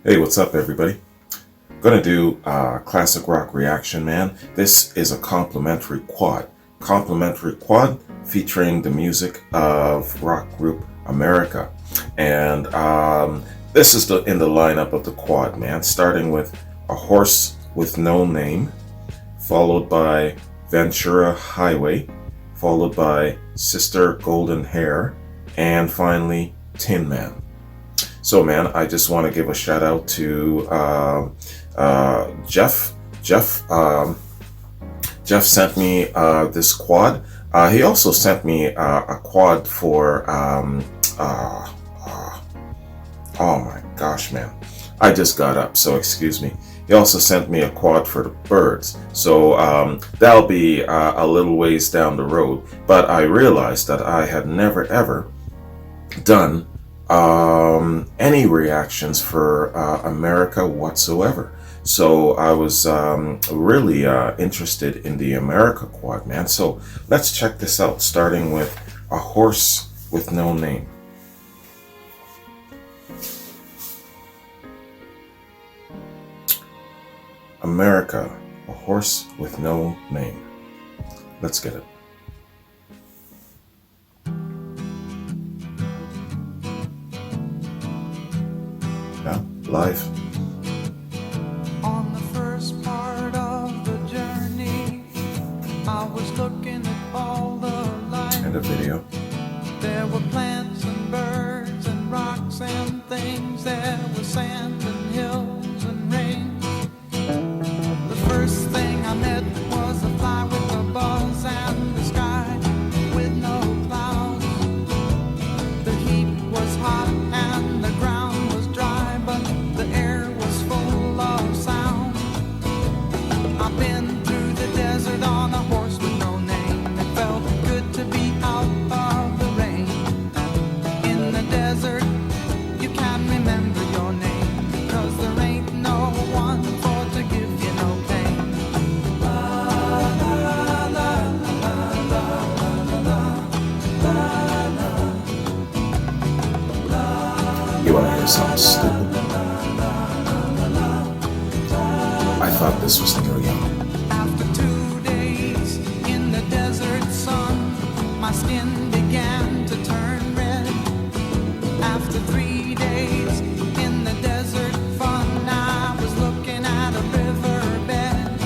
Hey, what's up, everybody? Gonna do a classic rock reaction, man. This is a complimentary quad. Complimentary quad featuring the music of rock group America. And this is in the lineup of the quad, man. Starting with A Horse with No Name, followed by Ventura Highway, followed by Sister Golden Hair, and finally Tin Man. So, man, I just want to give a shout out to Jeff. Jeff sent me this quad. He also sent me a quad for oh my gosh, man, I just got up, so excuse me. He also sent me a quad for the birds, so that'll be a little ways down the road. But I realized that I had never ever done any reactions for America whatsoever. So I was really interested in the America quad, man. So let's check this out, starting with A Horse with No Name. America, A Horse with No Name. Let's get it. Yeah, live. On the first part of the journey, I was looking at all the lights. And a video. There were plants and birds and rocks and things. There was sand and hills and rain. The first thing I met was a fly with a buzz and the sky with no clouds. The heat was hot and the ground was dry, but the air was full of sound. I've been through the desert on a horse with no name. It felt good to be out of the rain. In the desert, you can't remember your name, because there ain't no one for to give you no pain. You want to hear something stupid? I thought this was Neil Young. After 2 days in the desert sun, my skin began to turn red. After 3 days in the desert fun, I was looking at a riverbed,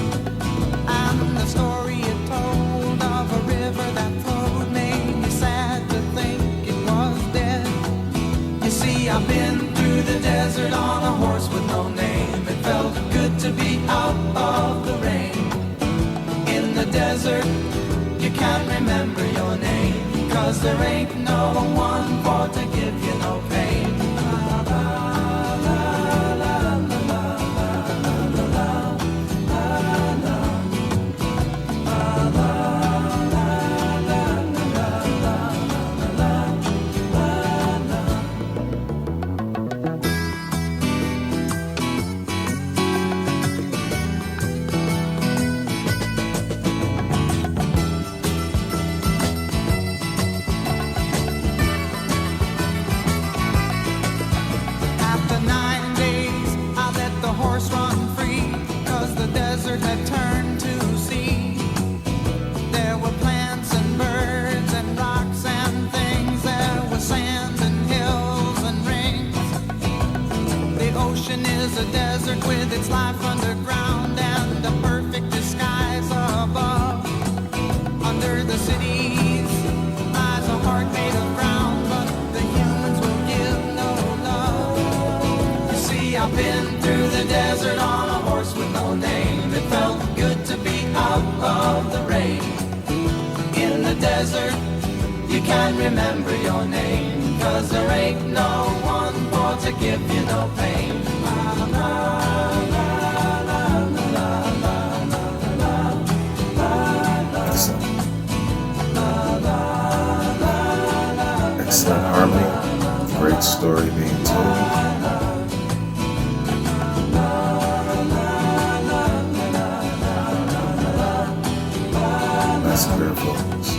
and the story it told of a river that flowed made me sad to think it was dead. You see, I've been through the desert on a horse with no name. It felt good to be out of the rain. In the desert, you can't remember your name, 'cause there ain't no one for to give you no pain. After 9 days, I let the horse run free, 'cause the desert had turned to sea. There were plants and birds and rocks and things. There was sand and hills and rings. The ocean is a desert with its life underground and a perfect disguise above. Under the cities lies a heart made of ground, but the humans will give no love. You see, I've been through the desert on a horse with no name. It felt good to be out of the rain. In the desert, you can't remember your name, 'cause there ain't no one for to give you no pain. Excellent. Excellent harmony. Great story being told. That's clear vocals.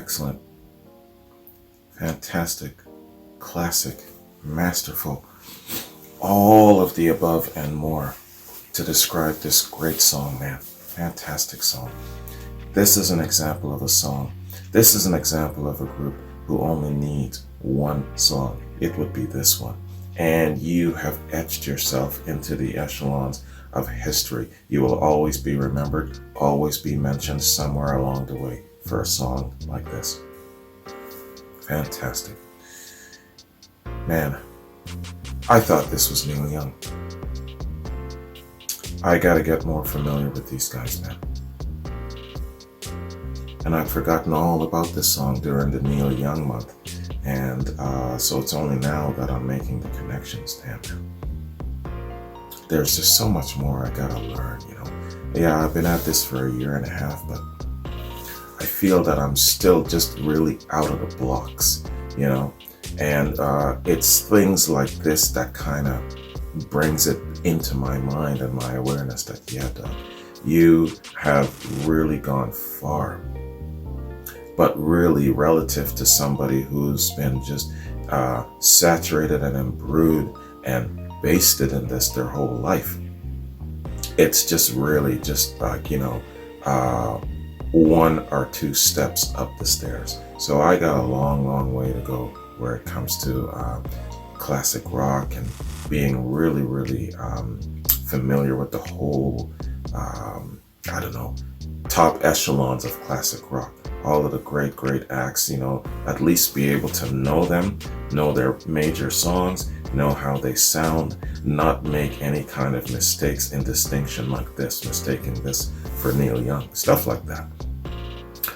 excellent, fantastic, classic, masterful, all of the above and more to describe this great song, man. Fantastic song. This is an example of a song. This is an example of a group who only needs one song. It would be this one. And you have etched yourself into the echelons of history. You will always be remembered, always be mentioned somewhere along the way for a song like this. Fantastic. Man, I thought this was Neil Young. I gotta get more familiar with these guys, man. And I'd forgotten all about this song during the Neil Young month. And so it's only now that I'm making the connections. Damn. There's just so much more I gotta learn, you know. Yeah, I've been at this for a year and a half, but I feel that I'm still just really out of the blocks, you know. And it's things like this that kind of brings it into my mind and my awareness that, yeah, Doug, you have really gone far. But really, relative to somebody who's been just saturated and imbrued and basted in this their whole life, it's just really just like, you know, one or two steps up the stairs. So I got a long, long way to go where it comes to classic rock and being really, really familiar with the whole, I don't know, top echelons of classic rock. All of the great, great acts, you know, at least be able to know them, know their major songs, know how they sound, not make any kind of mistakes in distinction like this, mistaking this for Neil Young, stuff like that.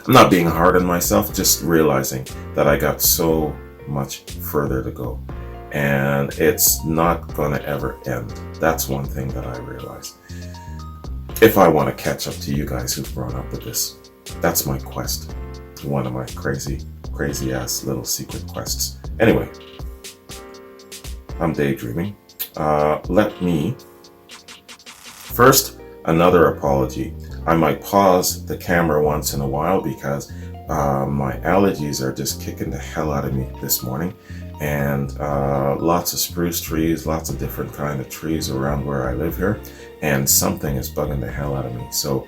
I'm not being hard on myself, just realizing that I got so much further to go. And it's not gonna ever end. That's one thing that I realized. If I want to catch up to you guys who've grown up with this, that's my quest. One of my crazy ass little secret quests. Anyway, I'm daydreaming. Let me first, another apology. I might pause the camera once in a while because my allergies are just kicking the hell out of me this morning. And lots of spruce trees, lots of different kind of trees around where I live here, and something is bugging the hell out of me. So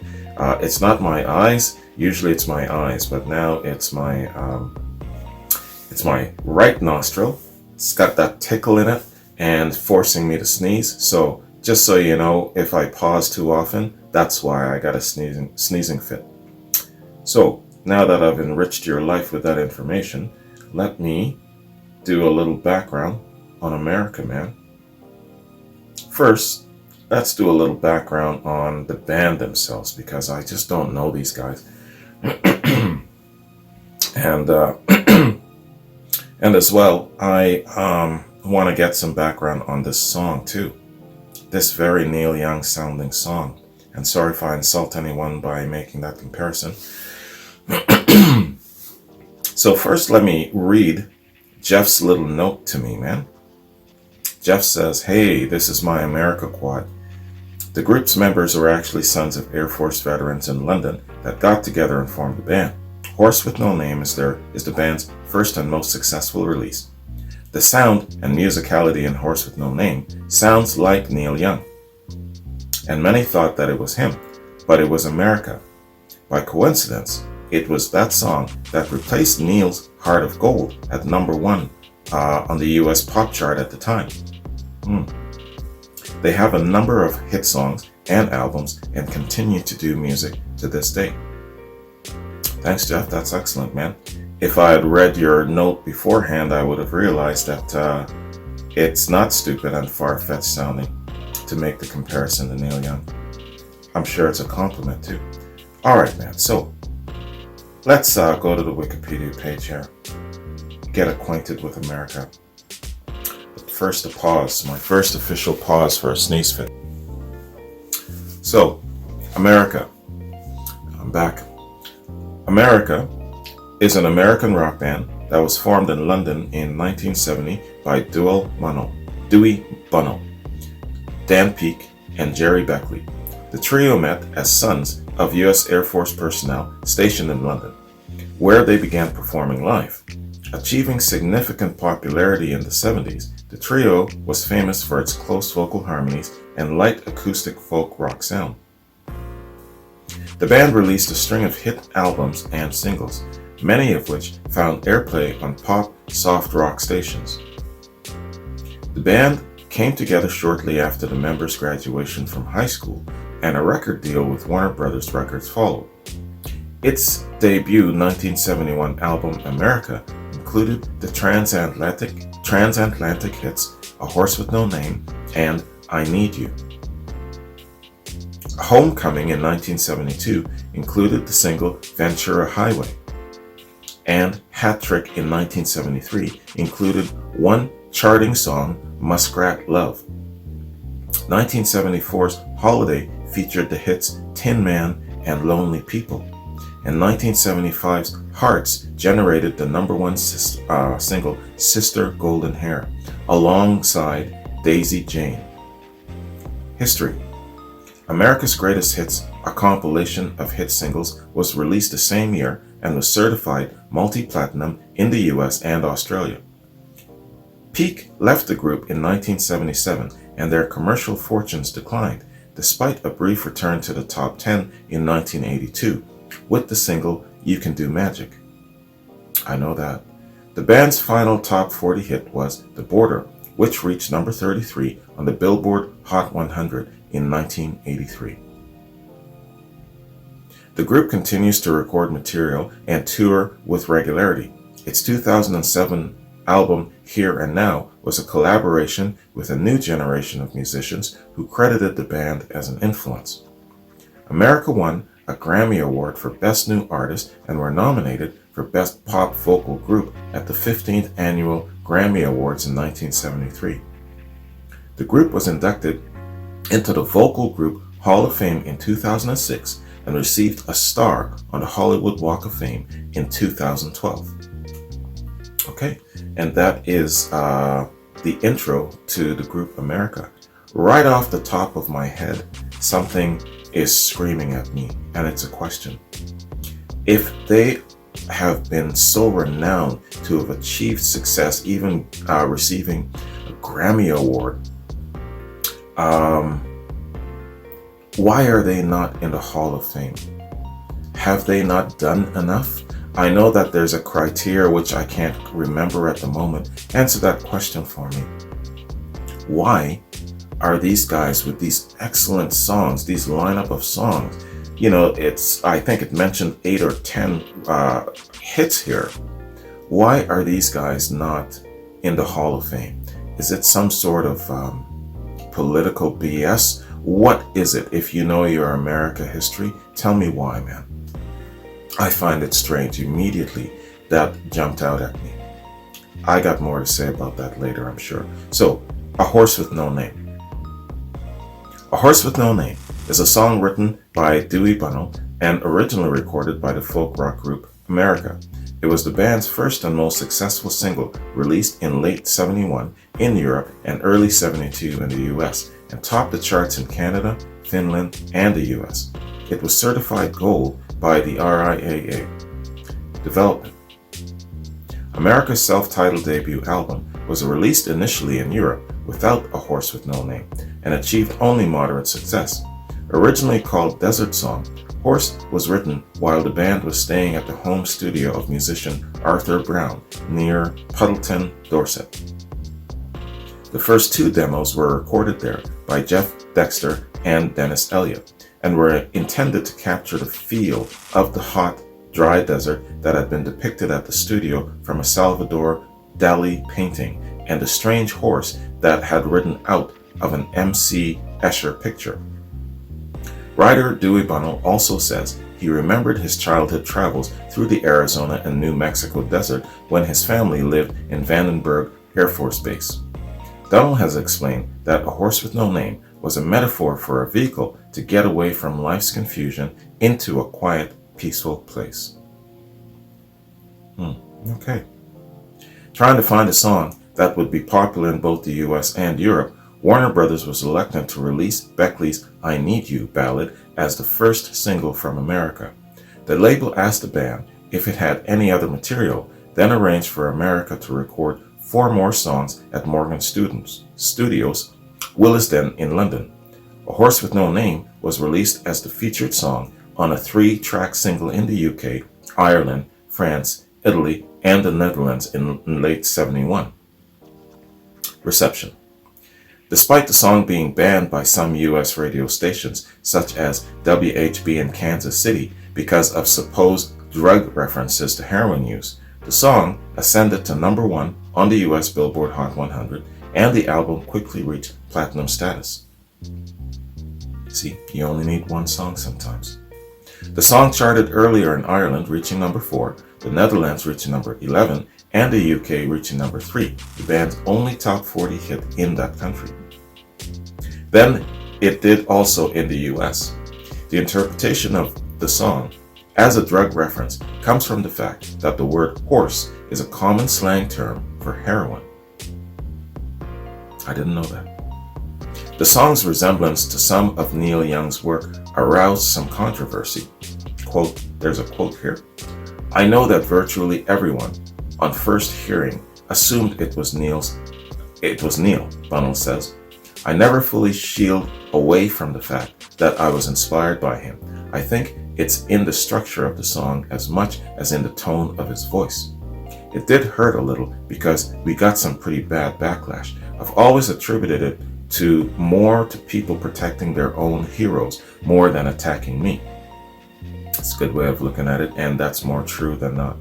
it's not my eyes. Usually it's my eyes, but now it's my right nostril. It's got that tickle in it and forcing me to sneeze. So just so you know, if I pause too often, that's why I got a sneezing fit. So now that I've enriched your life with that information, let me do a little background on America, man. First, let's do a little background on the band themselves, because I just don't know these guys. And and as well, I want to get some background on this song too. This very Neil Young sounding song. And sorry if I insult anyone by making that comparison. So first, let me read Jeff's little note to me, man. Jeff says, "Hey, this is my America quad. The group's members are actually sons of Air Force veterans in London that got together and formed the band. Horse with No Name is the band's first and most successful release. The sound and musicality in Horse with No Name sounds like Neil Young. And many thought that it was him, but it was America. By coincidence, it was that song that replaced Neil's Heart of Gold at #1 on the US pop chart at the time. They have a number of hit songs and albums and continue to do music to this day." Thanks, Jeff. That's excellent, man. If I had read your note beforehand, I would have realized that it's not stupid and far-fetched sounding to make the comparison to Neil Young. I'm sure it's a compliment too. All right, man. So let's go to the Wikipedia page here. Get acquainted with America. But first, a pause. My first official pause for a sneeze fit. So, America. I'm back. America is an American rock band that was formed in London in 1970 by Dewey Bunnell, Dan Peake, and Jerry Beckley. The trio met as sons of U.S. Air Force personnel stationed in London. where they began performing live. Achieving significant popularity in the 70s, the trio was famous for its close vocal harmonies and light acoustic folk rock sound. The band released a string of hit albums and singles, many of which found airplay on pop, soft rock stations. The band came together shortly after the members' graduation from high school, and a record deal with Warner Brothers Records followed. Its debut 1971 album America included the transatlantic hits A Horse with No Name and I Need You. Homecoming in 1972 included the single Ventura Highway, and Hat Trick in 1973 included one charting song, Muskrat Love. 1974's Holiday featured the hits Tin Man and Lonely People, and 1975's Hearts generated the #1 single Sister Golden Hair, alongside Daisy Jane. History. America's Greatest Hits, a compilation of hit singles, was released the same year and was certified multi-platinum in the US and Australia. Peak left the group in 1977 and their commercial fortunes declined, despite a brief return to the top 10 in 1982 with the single You Can Do Magic. I know that. The band's final top 40 hit was The Border, which reached number 33 on the Billboard Hot 100 in 1983. The group continues to record material and tour with regularity. Its 2007 album Here and Now was a collaboration with a new generation of musicians who credited the band as an influence. America won a Grammy Award for Best New Artist and were nominated for Best Pop Vocal Group at the 15th Annual Grammy Awards in 1973. The group was inducted into the Vocal Group Hall of Fame in 2006 and received a star on the Hollywood Walk of Fame in 2012. Okay, and that is the intro to the group America. Right off the top of my head, something is screaming at me, and it's a question. If they have been so renowned to have achieved success, even receiving a Grammy Award, why are they not in the Hall of Fame? Have they not done enough? I know that there's a criteria which I can't remember at the moment. Answer that question for me. Why are these guys with these excellent songs, these lineup of songs? You know, I think it mentioned 8 or 10 hits here. Why are these guys not in the Hall of Fame? Is it some sort of political BS? What is it? If you know your America history, tell me why, man. I find it strange. Immediately, that jumped out at me. I got more to say about that later, I'm sure. So, A Horse with No Name. A Horse with No Name is a song written by Dewey Bunnell and originally recorded by the folk rock group America. It was the band's first and most successful single, released in late '71 in Europe and early '72 in the US, and topped the charts in Canada, Finland, and the US. It was certified gold by the RIAA. Development. America's self-titled debut album was released initially in Europe without A Horse with No Name and achieved only moderate success. Originally called Desert Song, Horse was written while the band was staying at the home studio of musician Arthur Brown near Puddleton, Dorset. The first 2 demos were recorded there by Jeff Dexter and Dennis Elliott, and were intended to capture the feel of the hot, dry desert that had been depicted at the studio from a Salvador Dali painting and the strange horse that had ridden out of an M.C. Escher picture. Writer Dewey Bunnell also says he remembered his childhood travels through the Arizona and New Mexico desert when his family lived in Vandenberg Air Force Base. Bunnell has explained that A Horse with No Name was a metaphor for a vehicle to get away from life's confusion into a quiet, peaceful place. Okay. Trying to find a song that would be popular in both the US and Europe, Warner Brothers was reluctant to release Beckley's I Need You ballad as the first single from America. The label asked the band if it had any other material, then arranged for America to record 4 more songs at Morgan Studios, Willesden in London. A Horse with No Name was released as the featured song on a 3-track single in the UK, Ireland, France, Italy, and the Netherlands in late '71. Reception. Despite the song being banned by some US radio stations, such as WHB in Kansas City, because of supposed drug references to heroin use, the song ascended to number 1 on the US Billboard Hot 100, and the album quickly reached platinum status. See, you only need one song sometimes. The song charted earlier in Ireland, reaching number 4, the Netherlands reaching number 11, and the UK reaching number 3, the band's only top 40 hit in that country. Then it did also in the US. The interpretation of the song as a drug reference comes from the fact that the word horse is a common slang term for heroin. I didn't know that. The song's resemblance to some of Neil Young's work aroused some controversy. Quote, there's a quote here. I know that virtually everyone, on first hearing, assumed it was Neil, Bunnell says. I never fully shield away from the fact that I was inspired by him. I think it's in the structure of the song as much as in the tone of his voice. It did hurt a little because we got some pretty bad backlash. I've always attributed it more to people protecting their own heroes more than attacking me. It's a good way of looking at it, and that's more true than not.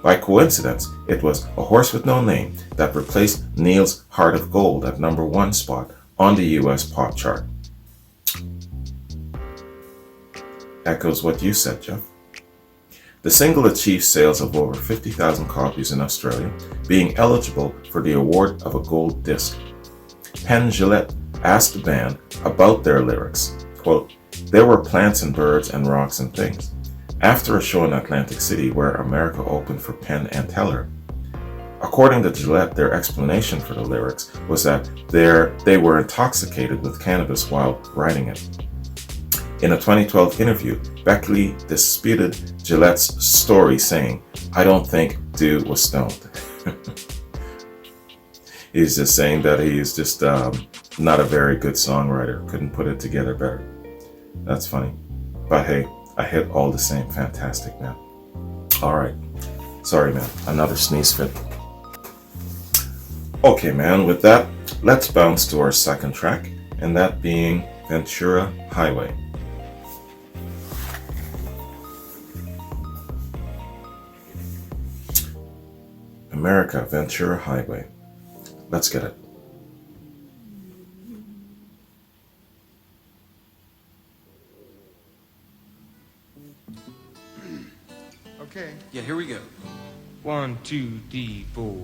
By coincidence, it was A Horse with No Name that replaced Neil's Heart of Gold at number 1 spot on the US pop chart. Echoes what you said, Jeff. The single achieved sales of over 50,000 copies in Australia, being eligible for the award of a gold disc. Penn Jillette asked the band about their lyrics. Quote, there were plants and birds and rocks and things. After a show in Atlantic City where America opened for Penn and Teller. According to Gillette, their explanation for the lyrics was that they were intoxicated with cannabis while writing it. In a 2012 interview, Beckley disputed Gillette's story, saying, I don't think dude was stoned. He's just saying that he's just not a very good songwriter, couldn't put it together better. That's funny. But hey, I hit all the same. Fantastic, man. Alright. Sorry, man. Another sneeze fit. Okay, man. With that, let's bounce to our second track, and that being Ventura Highway. America, Ventura Highway. Let's get it. Okay. Yeah, here we go. 1, 2, 3, 4.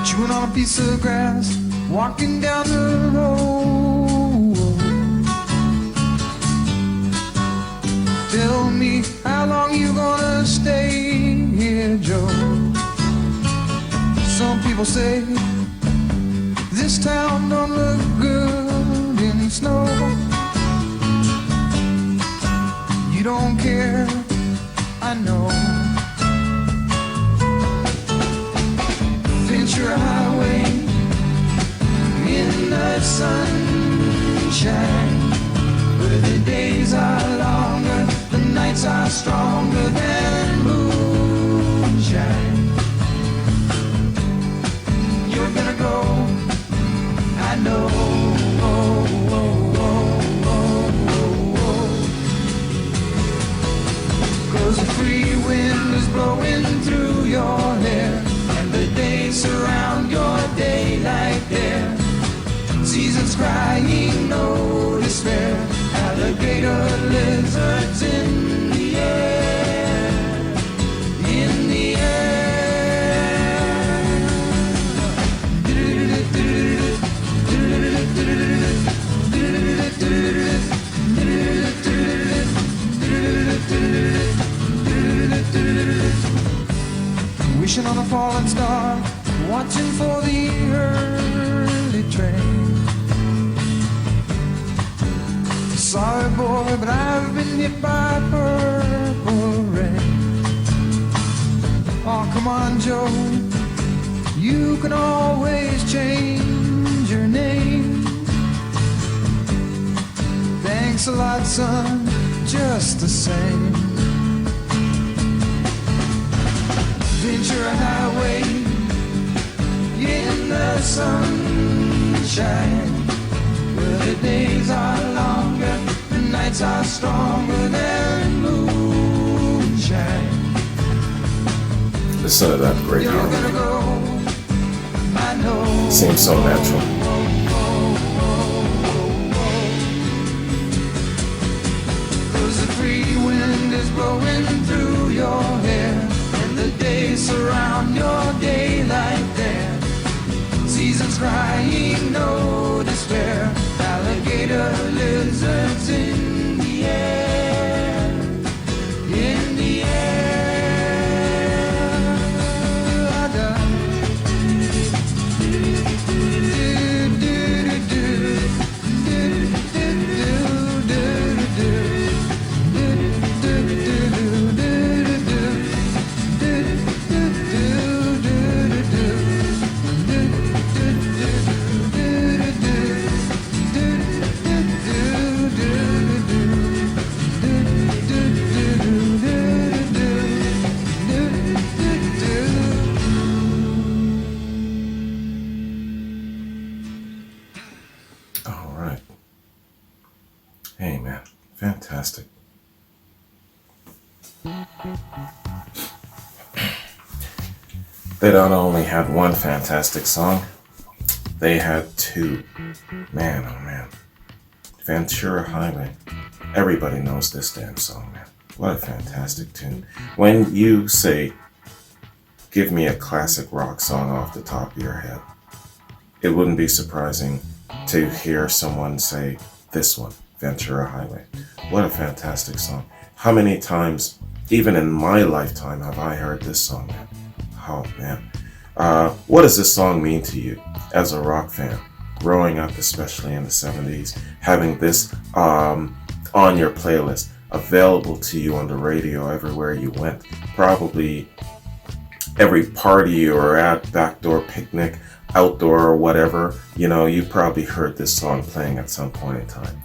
Chewing on a piece of grass, walking down the road. Tell me, how long you gonna stay here, Joe? Some people say this town don't look good in snow. You don't care, I know. Ventura Highway in the sunshine, where the days are longer, the nights are stronger than moonshine. You're gonna go, I know. Cause the free wind is blowing through your hair, and the days surround your daylight there. Seasons crying, no despair. Alligator lizards in the air, in the air. Fishing on a falling star, watching for the early train. Sorry boy, but I've been hit by purple rain. Oh, come on, Joe, you can always change your name. Thanks a lot, son, just the same. Ventura Highway in the sunshine, where the days are longer, the nights are stronger than moonshine. Listen to that great harmony. Seems so natural. Cause the free wind is blowing through your hair, and the days surround your daylight there. Seasons crying, no despair. Alligator lizards in the air, in the air. Hey man, fantastic. They not only had one fantastic song, they had two. Man, oh man. Ventura Highway. Everybody knows this damn song, man. What a fantastic tune. When you say, give me a classic rock song off the top of your head, it wouldn't be surprising to hear someone say this one. Ventura Highway. What a fantastic song. How many times, even in my lifetime, have I heard this song, man? Oh, man. What does this song mean to you as a rock fan? Growing up, especially in the 70s, having this on your playlist, available to you on the radio everywhere you went. Probably every party you were at, backdoor picnic, outdoor or whatever, you know, you probably heard this song playing at some point in time.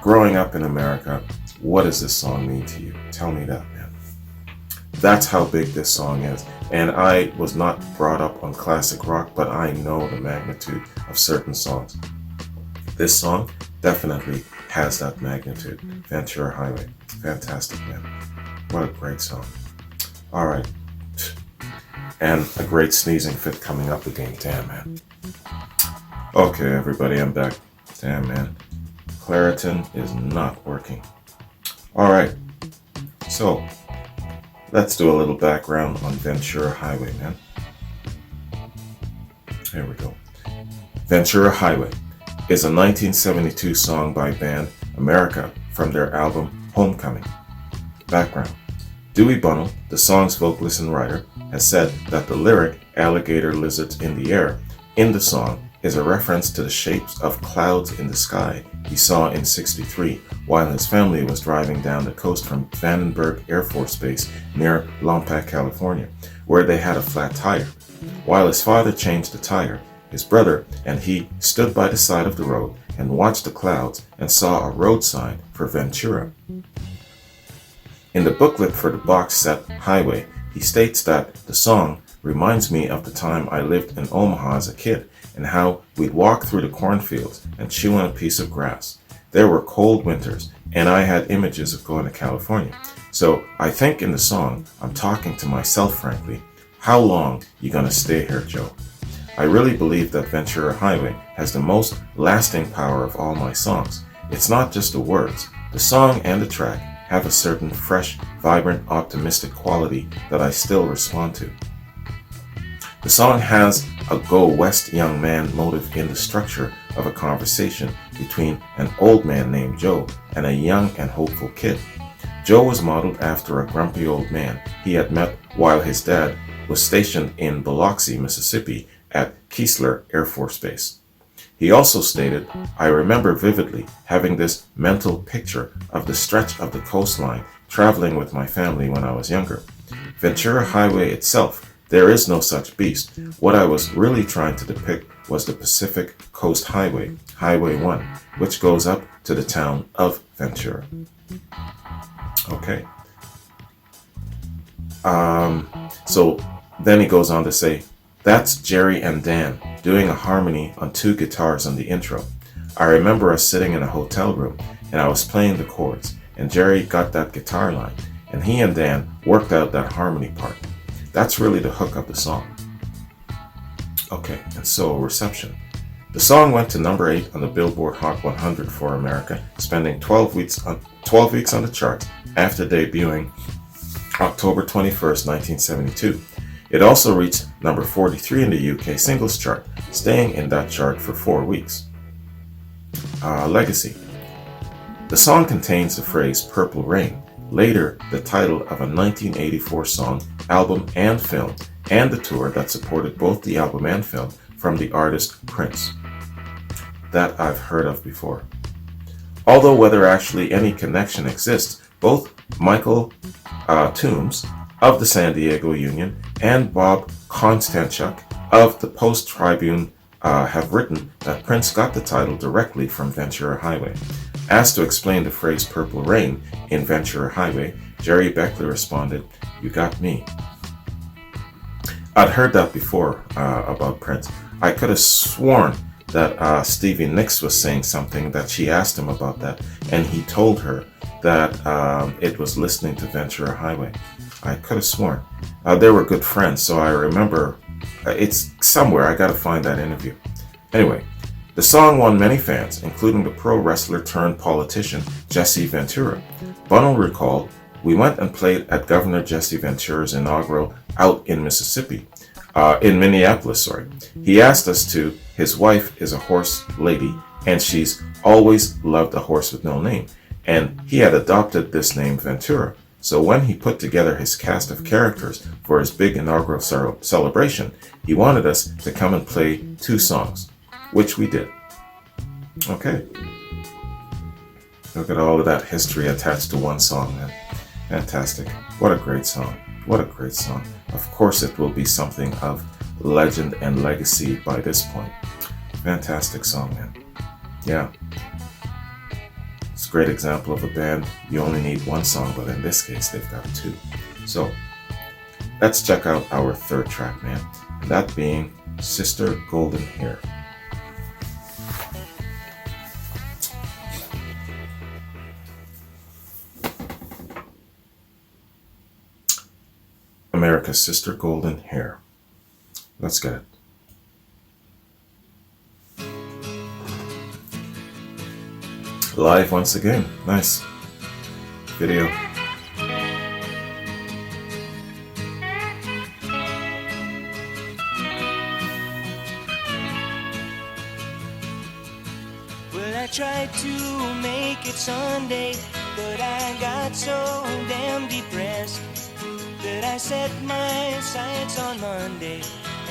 Growing up in America, what does this song mean to you? Tell me that, man. That's how big this song is. And I was not brought up on classic rock, but I know the magnitude of certain songs. This song definitely has that magnitude. Ventura Highway. Fantastic, man. What a great song. All right. And a great sneezing fit coming up again. Damn, man. Okay, everybody, I'm back. Damn, man. Claritin is not working. Alright, so let's do a little background on Ventura Highway, man. Here we go. Ventura Highway is a 1972 song by band America from their album Homecoming. Background. Dewey Bunnell, the song's vocalist and writer, has said that the lyric alligator lizards in the air in the song is a reference to the shapes of clouds in the sky he saw in '63 while his family was driving down the coast from Vandenberg Air Force Base near Lompoc, California, where they had a flat tire. While his father changed the tire, his brother and he stood by the side of the road and watched the clouds and saw a road sign for Ventura. In the booklet for the box set Highway, he states that the song reminds me of the time I lived in Omaha as a kid and how we'd walk through the cornfields and chew on a piece of grass. There were cold winters and I had images of going to California. So I think in the song, I'm talking to myself frankly, how long you gonna stay here, Joe? I really believe that Ventura Highway has the most lasting power of all my songs. It's not just the words. The song and the track have a certain fresh, vibrant, optimistic quality that I still respond to. The song has a go west young man motive in the structure of a conversation between an old man named Joe and a young and hopeful kid. Joe was modeled after a grumpy old man he had met while his dad was stationed in Biloxi, Mississippi at Keesler Air Force Base. He also stated, "I remember vividly having this mental picture of the stretch of the coastline traveling with my family when I was younger. Ventura Highway itself, there is no such beast. What I was really trying to depict was the Pacific Coast Highway, Highway 1, which goes up to the town of Ventura." Okay. So then he goes on to say, "That's Jerry and Dan doing a harmony on 2 guitars on the intro. I remember us sitting in a hotel room and I was playing the chords and Jerry got that guitar line and he and Dan worked out that harmony part. That's really the hook of the song." Okay, and so reception. The song went to number 8 on the Billboard Hot 100 for America, spending 12 weeks on the charts after debuting October 21st, 1972. It also reached number 43 in the UK singles chart, staying in that chart for 4 weeks. Legacy. The song contains the phrase "Purple Rain," later the title of a 1984 song, album, and film, and the tour that supported both the album and film from the artist Prince. That I've heard of before. Although whether actually any connection exists, both Michael Toombs of the San Diego Union and Bob Konstanchuk of the Post-Tribune have written that Prince got the title directly from Ventura Highway. Asked to explain the phrase "Purple Rain" in Ventura Highway, Jerry Beckley responded, "You got me." I'd heard that before about Prince. I could have sworn that Stevie Nicks was saying something that she asked him about that, and he told her that it was listening to Ventura Highway. I could have sworn. They were good friends, so I remember. It's somewhere. I gotta find that interview. Anyway, the song won many fans, including the pro wrestler turned politician Jesse Ventura. Bono recalled, "We went and played at Governor Jesse Ventura's inaugural out in Minneapolis. He asked us to. His wife is a horse lady, and she's always loved a horse with no name. And he had adopted this name Ventura. So when he put together his cast of characters for his big inaugural celebration, he wanted us to come and play 2 songs, which we did." Okay. Look at all of that history attached to one song, man. Fantastic. What a great song. What a great song. Of course it will be something of legend and legacy by this point. Fantastic song, man. Yeah. It's a great example of a band. You only need 1 song, but in this case, they've got 2. So, let's check out our 3rd track, man. And that being Sister Golden Hair. America's Sister Golden Hair. Let's get it. Live once again. Nice. Video. Well, I tried to make it Sunday, but I got so damn depressed that I set my sights on Monday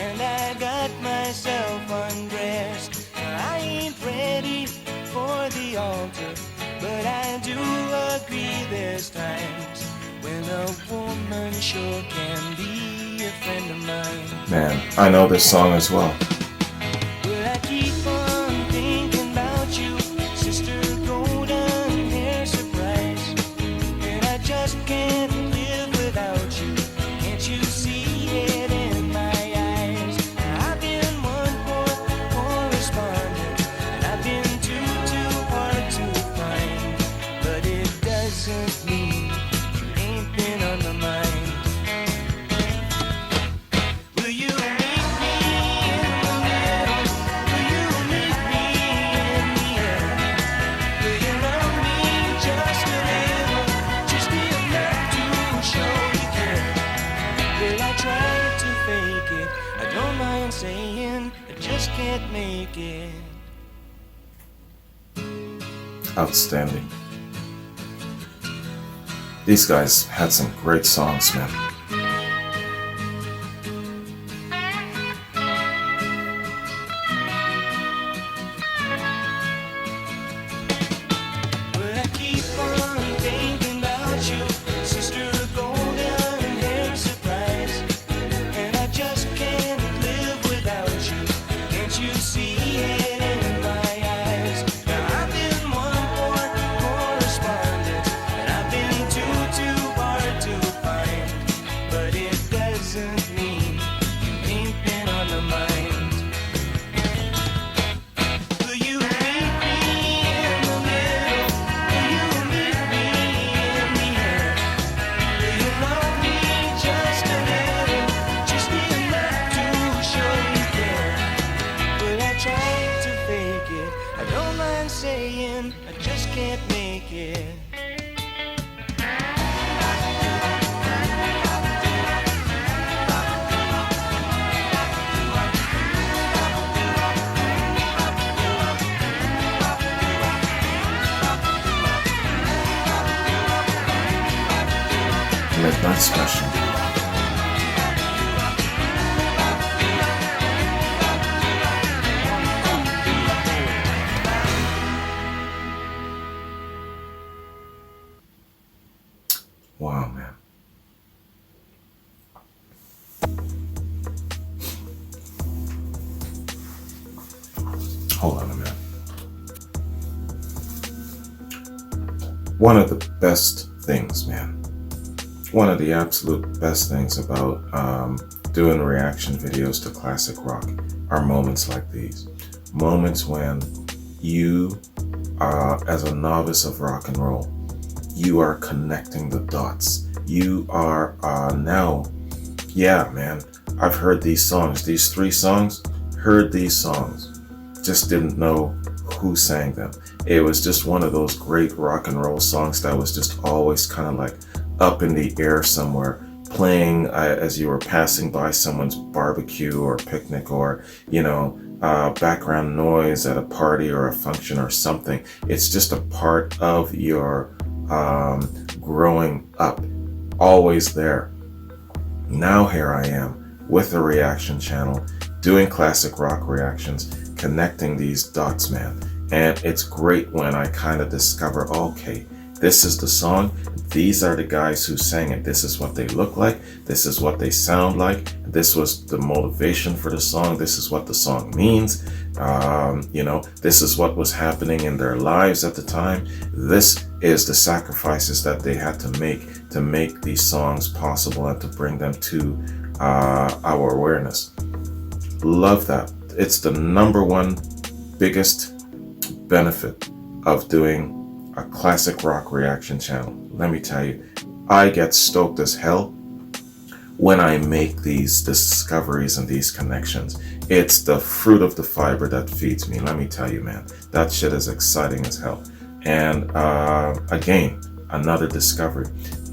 and I got myself undressed. I ain't ready for the altar, but I do agree there's times when a woman sure can be a friend of mine. Man, I know this song as well. Well, I keep on thinking about you, Sister Golden Hair Surprise, and I just can't live without you. Can't you see it in my eyes? I've been one poor correspondent, and I've been too hard to find, but it doesn't mean you ain't been on my mind. Will you meet me in the middle? Will you meet me in the end? Will you love me just a little, just enough to show you care? Well, I tried to fake it, I don't mind saying, I just can't make it. Outstanding. These guys had some great songs, man. But I keep on thinking about you, sister, golden hair surprise. And I just can't live without you. Can't you see it in my eyes? Now I've been one poor correspondent, and I've been too hard to find. But it doesn't mean you ain't been on the mind. Will you meet me in the middle? Will you meet me in the end? Will you love me just a little? Just enough to show you care. Will I try to fake it? I don't mind saying I just can't make it. Midnight Special. Wow, man. Hold on a minute. One of the best things, man. One of the absolute best things about doing reaction videos to classic rock are moments like these. Moments when you, as a novice of rock and roll, you are connecting the dots. You are now, yeah, man, I've heard these songs, these 3 songs, heard these songs, just didn't know who sang them. It was just one of those great rock and roll songs that was just always kind of like up in the air somewhere, playing as you were passing by someone's barbecue or picnic, or, you know, background noise at a party or a function or something. It's just a part of your growing up, always there. Now here I am with a reaction channel, doing classic rock reactions, connecting these dots, man. And it's great when I kind of discover, okay, this is the song, these are the guys who sang it, this is what they look like, this is what they sound like, this was the motivation for the song, this is what the song means, you know, this is what was happening in their lives at the time, this is the sacrifices that they had to make these songs possible and to bring them to our awareness. Love that. It's the #1 biggest benefit of doing a classic rock reaction channel. Let me tell you, I get stoked as hell when I make these discoveries and these connections. It's the fruit of the fiber that feeds me. Let me tell you, man, that shit is exciting as hell. And again, another discovery.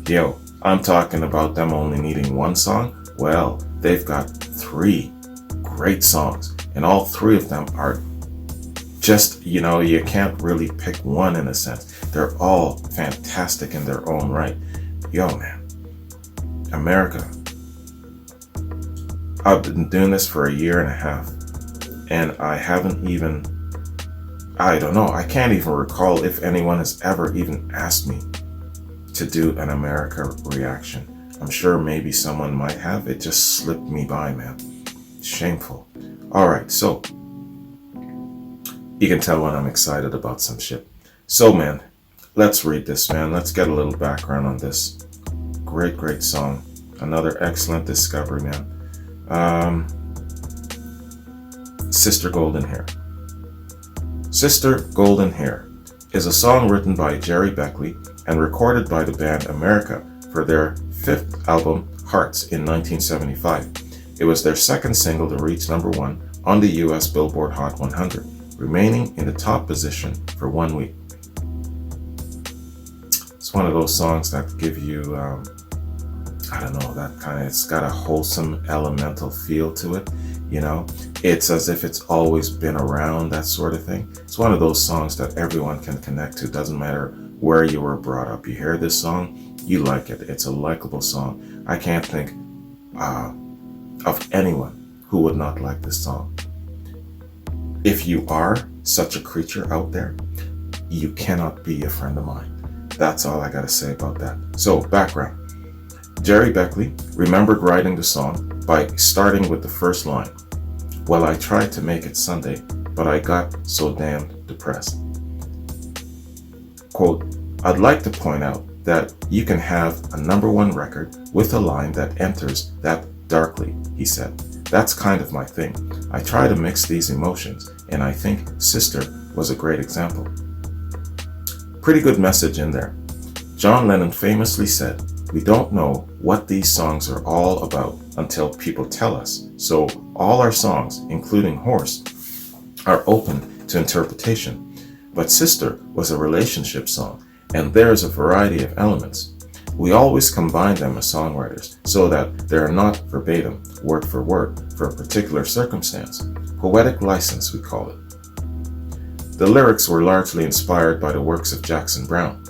Yo, I'm talking about them only needing 1 song. Well, they've got 3 great songs, and all 3 of them are just, you know, you can't really pick one in a sense. They're all fantastic in their own right. Yo, man, America. I've been doing this for a year and a half, and I haven't even, I don't know, I can't even recall if anyone has ever even asked me to do an America reaction. I'm sure maybe someone might have. It just slipped me by, man. Shameful. All right, so you can tell when I'm excited about some shit. So, man, let's read this, man. Let's get a little background on this. Great, great song. Another excellent discovery, man. Sister Golden Hair. Sister Golden Hair is a song written by Jerry Beckley and recorded by the band America for their 5th album, Hearts, in 1975. It was their 2nd single to reach #1 on the US Billboard Hot 100, remaining in the top position for 1 week. It's one of those songs that give you, I don't know, that kind of, it's got a wholesome elemental feel to it, you know? It's as if it's always been around, that sort of thing. It's one of those songs that everyone can connect to. Doesn't matter where you were brought up. You hear this song you like it. It's a likable song. I can't think of anyone who would not like this song. If you are such a creature out there, you cannot be a friend of mine. That's all I gotta say about that. So, background. Jerry Beckley remembered writing the song by starting with the first line. Well, I tried to make it Sunday, but I got so damned depressed. Quote, I'd like to point out that you can have a #1 record with a line that enters that darkly, he said. That's kind of my thing. I try to mix these emotions, and I think Sister was a great example. Pretty good message in there. John Lennon famously said, we don't know what these songs are all about until people tell us. So all our songs, including Horse, are open to interpretation. But Sister was a relationship song, and there's a variety of elements. We always combine them as songwriters so that they are not verbatim, word for word, for a particular circumstance. Poetic license, we call it. The lyrics were largely inspired by the works of Jackson Browne.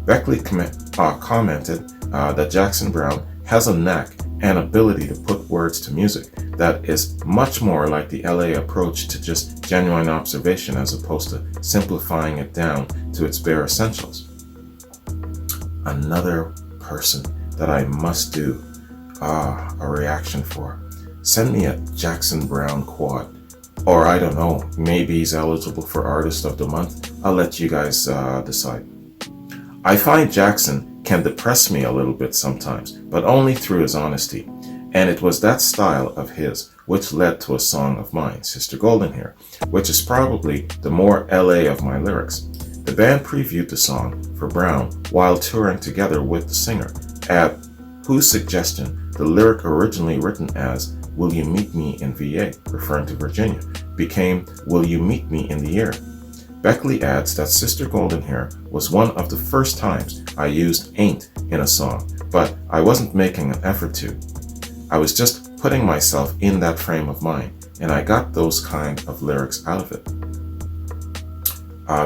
Beckley commented that Jackson Browne has a knack and ability to put words to music that is much more like the LA approach to just genuine observation as opposed to simplifying it down to its bare essentials. Another person that I must do a reaction for. Send me a Jackson Browne quad. Or I don't know, maybe he's eligible for Artist of the Month. I'll let you guys decide. I find Jackson can depress me a little bit sometimes, but only through his honesty. And it was that style of his which led to a song of mine, Sister Golden Hair, which is probably the more LA of my lyrics. The band previewed the song for Browne while touring together with the singer, at whose suggestion the lyric originally written as Will You Meet Me in VA, referring to Virginia, became Will You Meet Me in the Air. Beckley adds that Sister Golden Hair was one of the first times I used ain't in a song, but I wasn't making an effort to. I was just putting myself in that frame of mind, and I got those kind of lyrics out of it.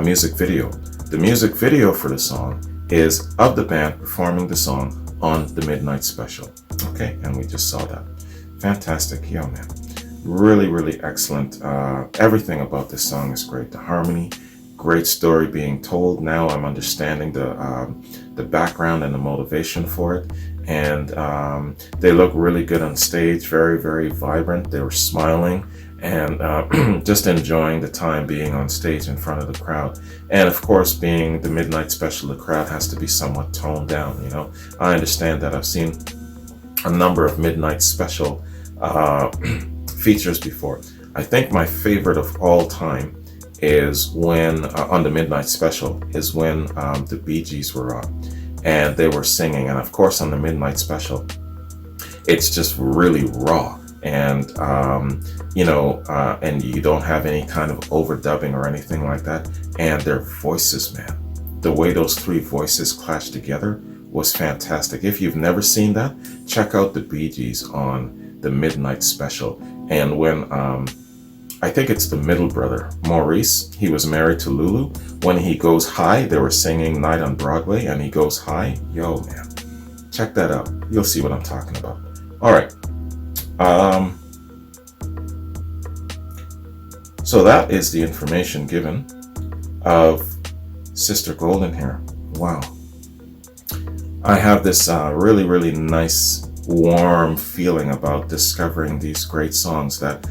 Music video. The music video for the song is of the band performing the song on the Midnight Special. Okay, and we just saw that. Fantastic, yo man. Really, really excellent. Everything about this song is great. The harmony, great story being told. Now I'm understanding the background and the motivation for it. And they look really good on stage. Very, very vibrant. They were smiling and just enjoying the time being on stage in front of the crowd. And of course, being the Midnight Special, the crowd has to be somewhat toned down, you know. I understand that. I've seen a number of Midnight Special features before. I think my favorite of all time is when on the Midnight Special is when the Bee Gees were on and they were singing. And of course on the Midnight Special it's just really raw and and you don't have any kind of overdubbing or anything like that. And their voices, man, the way those three voices clash together was fantastic. If you've never seen that, check out the Bee Gees on the Midnight Special. And when I think it's the middle brother, Maurice, he was married to Lulu. When he goes high, they were singing Night on Broadway, and he goes high. Yo, man, check that out. You'll see what I'm talking about. All right. So that is the information given of Sister Golden Hair. Wow. I have this really, really nice, warm feeling about discovering these great songs that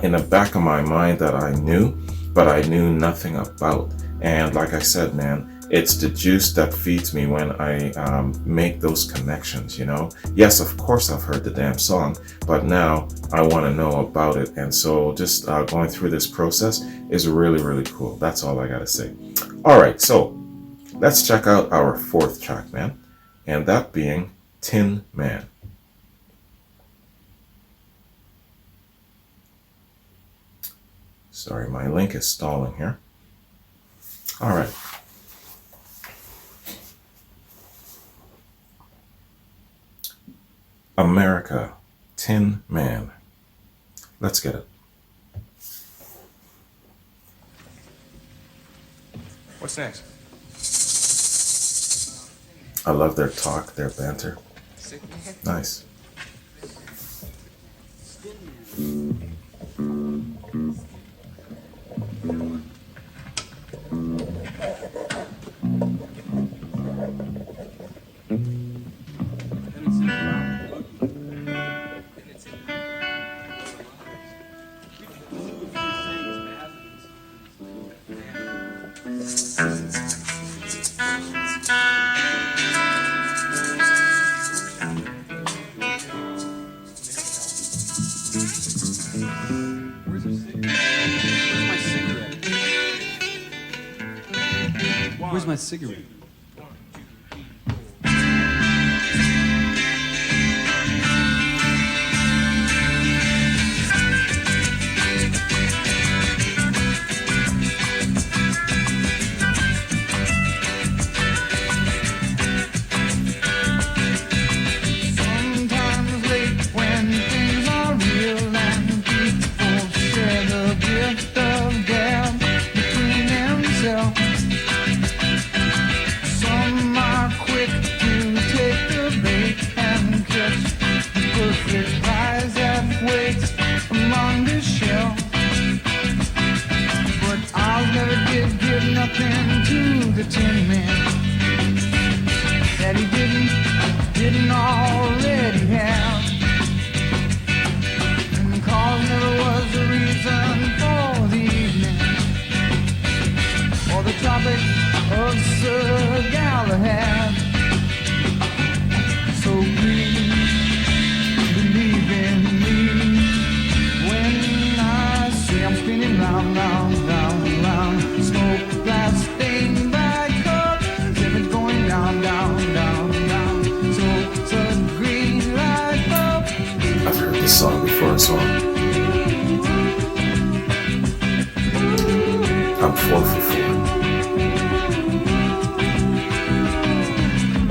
in the back of my mind that I knew, but I knew nothing about. And like I said, man, it's the juice that feeds me when I make those connections, you know. Yes, of course I've heard the damn song, but now I want to know about it. And so just going through this process is really, really cool. That's all I gotta say. All right, so let's check out our fourth track, man. And that being Tin Man. Sorry, my link is stalling here. All right. America, Tin Man. Let's get it. What's next? I love their talk, their banter. Nice. Where's my cigarette? Sometimes late when things are real and people share the gift of gab between themselves. Some are quick to take the bait and catch the perfect prize that waits among the shell. But I'll never give nothing to the Tin Man that he didn't already have. And cause never was the reason for the evening or the topic of Sir Galahad. So please believe in me when I say I'm spinning round, round, round, round. Smoke glass stained by colors, and it's going down, down, down, down. So green light bulb. I've heard this song before, so I'm 4 for 4.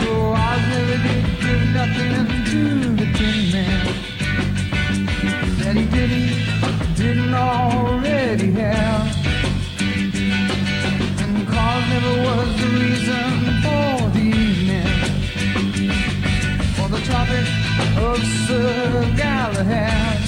Oh, I never did give nothing to the Tin Man that he didn't already have. And cause never was the reason for the evening or the topic of Sir Galahad.